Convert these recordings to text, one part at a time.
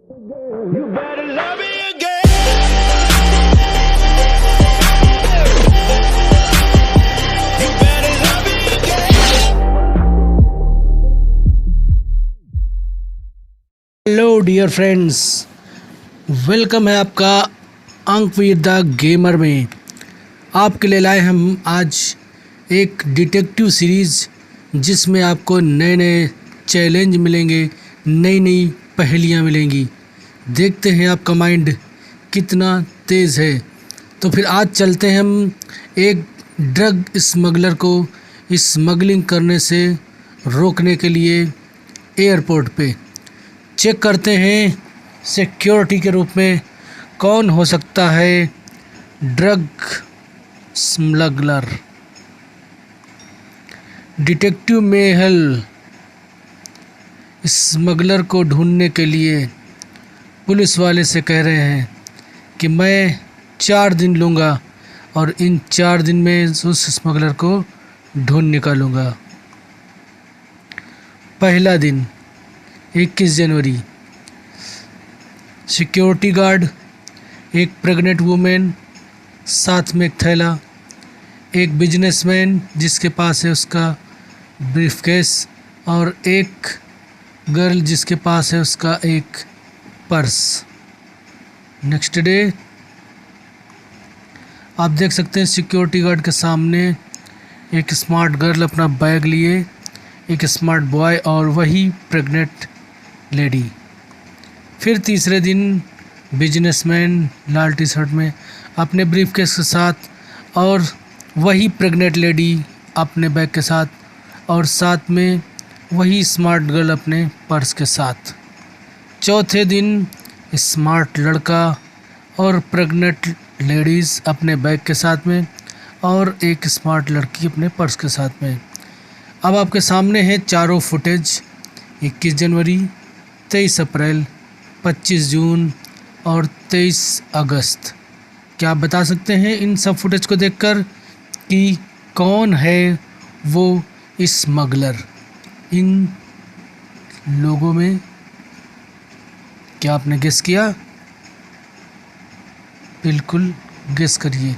You better love me again. You better love me again. Hello dear friends, welcome है आपका अंकवीर the gamer में। आपके लिए लाए हम आज एक डिटेक्टिव सीरीज़ जिसमें आपको नए नए चैलेंज मिलेंगे, नई नई पहेलियाँ मिलेंगी। देखते हैं आपका माइंड कितना तेज़ है। तो फिर आज चलते हैं हम एक ड्रग स्मगलर को स्मगलिंग करने से रोकने के लिए एयरपोर्ट पे। चेक करते हैं सिक्योरिटी के रूप में कौन हो सकता है ड्रग स्मगलर। डिटेक्टिव मेहल स्मगलर को ढूंढने के लिए पुलिस वाले से कह रहे हैं कि मैं 4 दिन लूँगा और इन 4 दिन में उस स्मगलर को ढूंढ निकालूँगा। पहला दिन 21 जनवरी। सिक्योरिटी गार्ड, एक प्रेग्नेंट वुमेन, साथ में एक थैला, एक बिजनेसमैन जिसके पास है उसका ब्रीफकेस और एक गर्ल जिसके पास है उसका एक पर्स। नेक्स्ट डे आप देख सकते हैं सिक्योरिटी गार्ड के सामने एक स्मार्ट गर्ल अपना बैग लिए, एक स्मार्ट बॉय और वही प्रेग्नेंट लेडी। फिर तीसरे दिन बिजनेसमैन लाल टी शर्ट में अपने ब्रीफकेस के साथ और वही प्रेग्नेंट लेडी अपने बैग के साथ और साथ में वही स्मार्ट गर्ल अपने पर्स के साथ। चौथे दिन स्मार्ट लड़का और प्रेग्नेंट लेडीज़ अपने बैग के साथ में और एक स्मार्ट लड़की अपने पर्स के साथ में। अब आपके सामने है चारों फुटेज 21 जनवरी, 23 अप्रैल, 25 जून और 23 अगस्त। क्या आप बता सकते हैं इन सब फुटेज को देखकर कि कौन है वो स्मगलर इन लोगों में? क्या आपने गेस किया? बिल्कुल गेस करिए।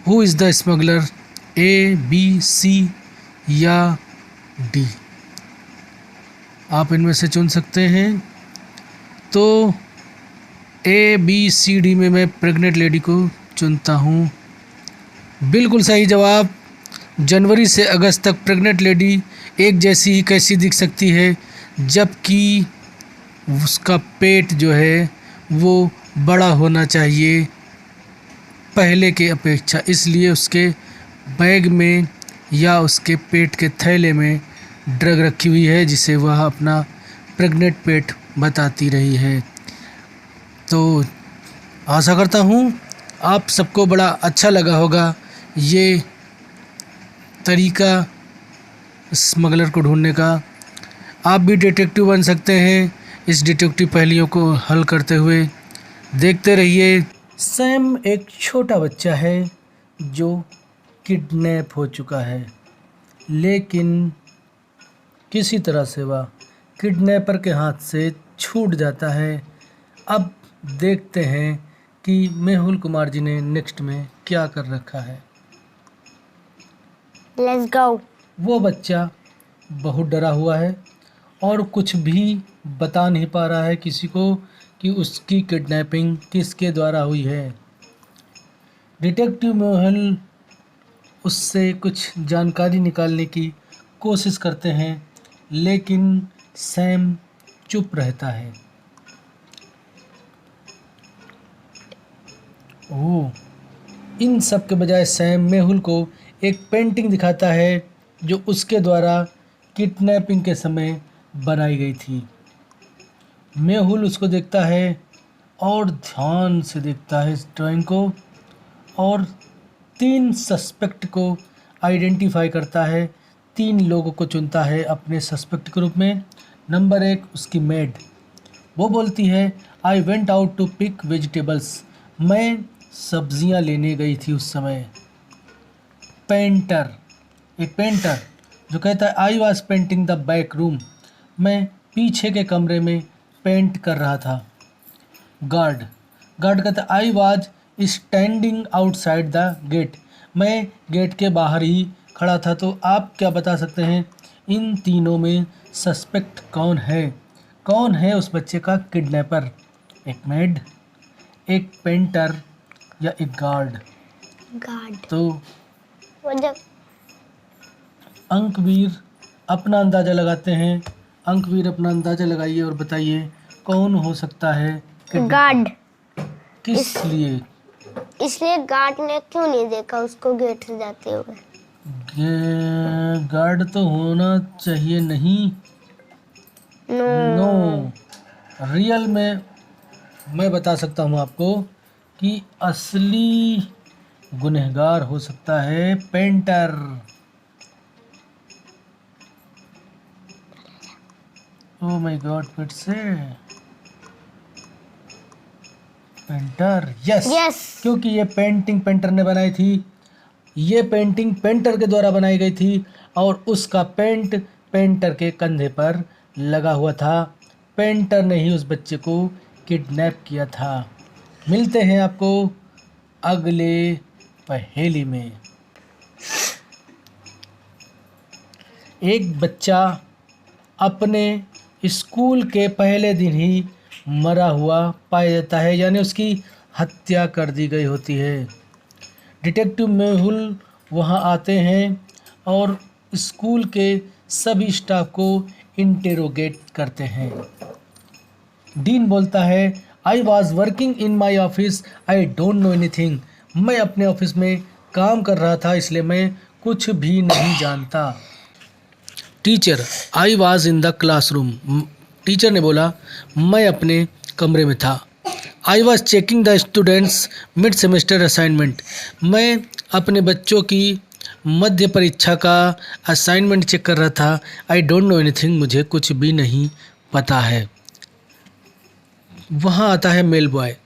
Who is the smuggler? A, B, C या डी? आप इनमें से चुन सकते हैं। तो ए, बी, सी, डी में मैं प्रेग्नेंट लेडी को चुनता हूँ। बिल्कुल सही जवाब। जनवरी से अगस्त तक प्रेग्नेंट लेडी एक जैसी ही कैसी दिख सकती है, जबकि उसका पेट जो है वो बड़ा होना चाहिए पहले के अपेक्षा। इसलिए उसके बैग में या उसके पेट के थैले में ड्रग रखी हुई है जिसे वह अपना प्रेग्नेंट पेट बताती रही है। तो आशा करता हूँ आप सबको बड़ा अच्छा लगा होगा ये तरीका स्मगलर को ढूंढने का। आप भी डिटेक्टिव बन सकते हैं इस डिटेक्टिव पहेलियों को हल करते हुए। देखते रहिए। सैम एक छोटा बच्चा है जो किडनैप हो चुका है, लेकिन किसी तरह से वह किडनैपर के हाथ से छूट जाता है। अब देखते हैं कि मेहुल कुमार जी ने नेक्स्ट में क्या कर रखा है। Let's go. वो बच्चा बहुत डरा हुआ है और कुछ भी बता नहीं पा रहा है किसी को कि उसकी किडनैपिंग किसके द्वारा हुई है। डिटेक्टिव मेहुल उससे कुछ जानकारी निकालने की कोशिश करते हैं, लेकिन सैम चुप रहता है। ओह, इन सब के बजाय सैम मेहुल को एक पेंटिंग दिखाता है जो उसके द्वारा किडनैपिंग के समय बनाई गई थी। मेहुल उसको देखता है और ध्यान से देखता है इस ड्राइंग को और 3 सस्पेक्ट को आइडेंटिफाई करता है। 3 लोगों को चुनता है अपने सस्पेक्ट के रूप में। नंबर 1 उसकी मेड, वो बोलती है I went out to pick vegetables, मैं सब्जियां लेने गई थी उस समय। पेंटर, एक पेंटर जो कहता है I was painting the back room, मैं पीछे के कमरे में पेंट कर रहा था। गार्ड कहता I was standing outside the gate, मैं गेट के बाहर ही खड़ा था। तो आप क्या बता सकते हैं इन तीनों में सस्पेक्ट कौन है? कौन है उस बच्चे का किडनैपर? एक मेड, एक पेंटर या एक गार्ड? तो वो जब अंकवीर अपना अंदाज़ा लगाते हैं। अंकवीर अपना अंदाज़ा लगाइए और बताइए कौन हो सकता है किडनैपर? गार्ड, किस लिए? इसलिए गार्ड ने क्यों नहीं देखा उसको गेट से जाते हुए? गार्ड तो होना चाहिए नहीं। नो, रियल में मैं बता सकता हूँ आपको कि असली गुनहगार हो सकता है पेंटर। ओह माय गॉड, फिर से पेंटर। यस, क्योंकि ये पेंटिंग पेंटर ने बनाई थी। ये पेंटिंग पेंटर के द्वारा बनाई गई थी और उसका पेंट पेंटर के कंधे पर लगा हुआ था। पेंटर ने ही उस बच्चे को किडनैप किया था। मिलते हैं आपको अगले पहेली में। एक बच्चा अपने स्कूल के पहले दिन ही मरा हुआ पाया जाता है, यानी उसकी हत्या कर दी गई होती है। डिटेक्टिव मेहुल वहां आते हैं और स्कूल के सभी स्टाफ को इंटेरोगेट करते हैं। डीन बोलता है I was working in my office, I don't know anything. मैं अपने ऑफिस में काम कर रहा था इसलिए मैं कुछ भी नहीं जानता। Teacher I was in the classroom. Teacher ने बोला मैं अपने कमरे में था। I was checking the students mid semester assignment. मैं अपने बच्चों की मध्य परीक्षा का असाइनमेंट चेक कर रहा था। आई डोंट नो एनीथिंग, मुझे कुछ भी नहीं पता है। वहाँ आता है mail boy.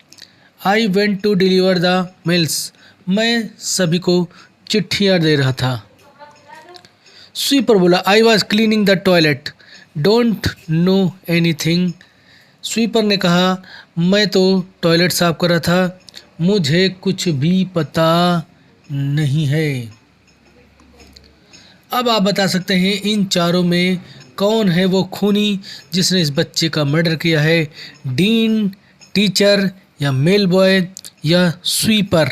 I went to deliver the mails. मैं सभी को चिट्ठियाँ दे रहा था। स्वीपर बोला I was cleaning the toilet, don't know anything. Sweeper ने कहा मैं तो टॉयलेट साफ कर रहा था, मुझे कुछ भी पता नहीं है। अब आप बता सकते हैं इन चारों में कौन है वो खूनी जिसने इस बच्चे का मर्डर किया है? डीन, टीचर या मेल बॉय या स्वीपर?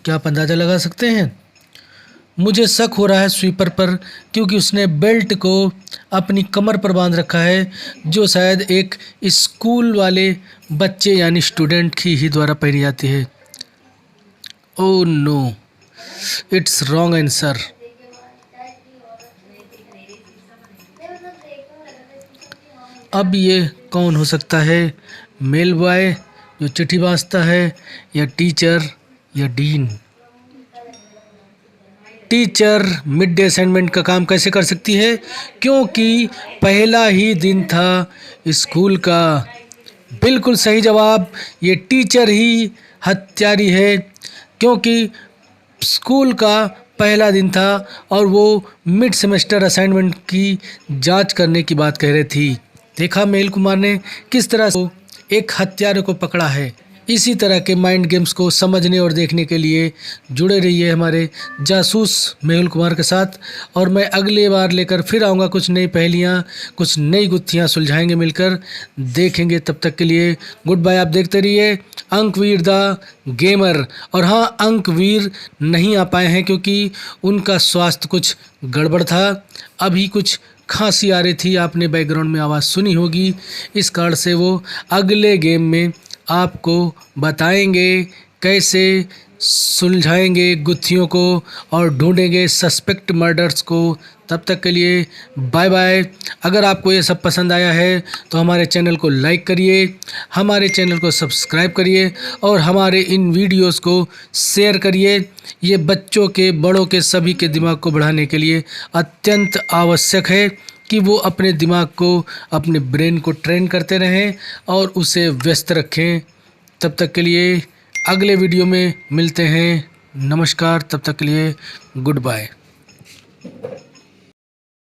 क्या आप अंदाज़ा लगा सकते हैं? मुझे शक हो रहा है स्वीपर पर, क्योंकि उसने बेल्ट को अपनी कमर पर बांध रखा है, जो शायद एक स्कूल वाले बच्चे यानी स्टूडेंट की ही द्वारा पहनी जाती है। Oh no, it's wrong answer. अब ये कौन हो सकता है? मेल बॉय जो चिट्ठी बांधता है, या टीचर या dean? Teacher mid day assignment का काम कैसे कर सकती है? क्योंकि पहला ही दिन था स्कूल का। बिल्कुल सही जवाब, ये टीचर ही हत्यारी है, क्योंकि स्कूल का पहला दिन था और वो मिड सेमेस्टर असाइनमेंट की जांच करने की बात कह रही थी। देखा मेहुल कुमार ने किस तरह से एक हत्यारे को पकड़ा है। इसी तरह के माइंड गेम्स को समझने और देखने के लिए जुड़े रहिए हमारे जासूस मेहुल कुमार के साथ। और मैं अगली बार लेकर फिर आऊँगा कुछ नई पहेलियाँ, कुछ नई गुत्थियाँ सुलझाएंगे, मिलकर देखेंगे। तब तक के लिए गुड बाय। आप देखते रहिए अंकवीर द गेमर। और हाँ, अंकवीर नहीं आ पाए हैं क्योंकि उनका स्वास्थ्य कुछ गड़बड़ था। अभी कुछ खांसी आ रही थी, आपने बैकग्राउंड में आवाज़ सुनी होगी। इस कारण से वो अगले गेम में आपको बताएंगे कैसे सुलझाएंगे गुत्थियों को और ढूंढेंगे सस्पेक्ट मर्डर्स को। तब तक के लिए बाय बाय। अगर आपको ये सब पसंद आया है तो हमारे चैनल को लाइक करिए, हमारे चैनल को सब्सक्राइब करिए और हमारे इन वीडियोस को शेयर करिए। ये बच्चों के, बड़ों के, सभी के दिमाग को बढ़ाने के लिए अत्यंत आवश्यक है कि वो अपने दिमाग को, अपने ब्रेन को ट्रेन करते रहें और उसे व्यस्त रखें। तब तक के लिए अगले वीडियो में मिलते हैं। नमस्कार, तब तक के लिए गुड बाय।